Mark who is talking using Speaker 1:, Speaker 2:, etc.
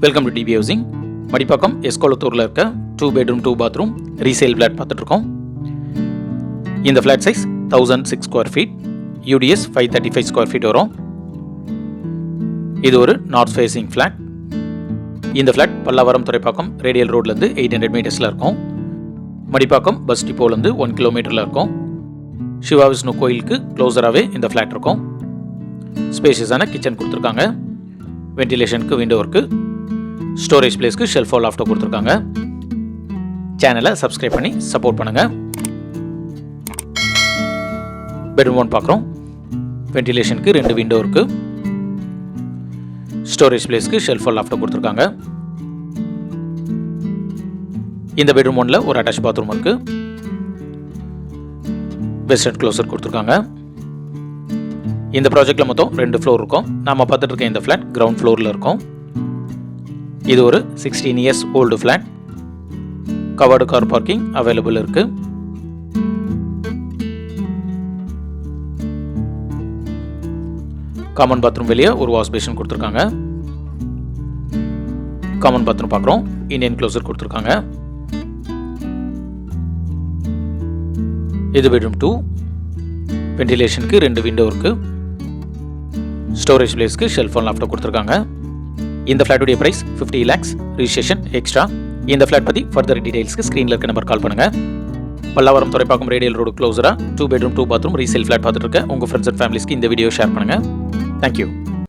Speaker 1: Welcome to DP Housing. Madipakkam எஸ்கோலத்தூரில் இருக்க 2 bedroom 2 bathroom resale flat பார்த்துட்ருக்கோம். இந்த flat size 1006 square feet, UDS 535 square feet வரும். இது ஒரு நார்த் ஃபேஸிங் ஃப்ளாட். இந்த ஃப்ளாட் பல்லாவரம் துறைப்பாக்கம் ரேடியல் ரோட்லேருந்து 800 மீட்டர்ஸில் இருக்கும். மடிப்பாக்கம் பஸ் டிப்போலேருந்து 1 கிலோமீட்டரில் இருக்கும். சிவா விஷ்ணு கோயிலுக்கு க்ளோஸராகவே இந்த ஃப்ளாட் இருக்கும். ஸ்பேஷியஸான கிச்சன் கொடுத்துருக்காங்க. வென்டிலேஷனுக்கு விண்டோ இருக்குது. ஸ்டோரேஜ் பிளேஸ்க்கு ஷெல்ஃப் லாஃப்ட் கொடுத்துருக்காங்க. சேனலை சப்ஸ்கிரைப் பண்ணி சப்போர்ட் பண்ணுங்கள். பெட்ரூம் 1 பார்க்குறோம். வென்டிலேஷனுக்கு 2 விண்டோ இருக்குது. ஸ்டோரேஜ் பிளேஸ்க்கு ஷெல்ஃப் லாஃப்ட் கொடுத்துருக்காங்க. இந்த பெட்ரூம் 1ல் ஒரு அட்டாச் பாத்ரூம் இருக்குது. வெஸ்டர்ன் க்ளோசர் கொடுத்துருக்காங்க. இந்த ப்ராஜெக்டில் மொத்தம் 2 ஃப்ளோர் இருக்கும். நாம் பார்த்துட்டு இருக்க இந்த ஃப்ளாட் கிரவுண்ட் ஃப்ளோரில் இருக்கும். இது ஒரு 16 years old flat. Covered car parking available இருக்கு. காமன் பாத்ரூம் வெளியே ஒரு வாஷ் பேஷன் கொடுத்துருக்காங்க. காமன் பாத்ரூம் பார்க்குறோம். இந்தியன் க்ளோசர் கொடுத்துருக்காங்க. இது பெட்ரூம் 2. வென்டிலேஷனுக்கு 2 விண்டோ இருக்கு. ஸ்டோரேஜ் பிளேஸ்க்கு ஷெல்ஃப் லாஃப்ட் கொடுத்துருக்காங்க. இந்த ஃப்ளாட்டுடைய பிரைஸ் 50 lakhs, ரிஜிஸ்ட்ரேஷன் எக்ஸ்ட்ரா. இந்த ஃப்ளாட் பற்றி ஃபர்தர் டீடைல்ஸ்க்கு ஸ்க்ரீனில் இருக்க நம்பர் கால் பண்ணுங்கள். பல்லாவரம் துறைப்பாக்கம் ரேடியல் ரோடு க்ளோஸராக 2 bedroom 2 bathroom ரீசேல் ஃப்ளாட் பார்த்துட்டு இருக்க உங்கள் ஃப்ரெண்ட்ஸ் அண்ட் ஃபேமிலிஸ்க்கு இந்த வீடியோ ஷேர் பண்ணுங்கள். தேங்க்யூ.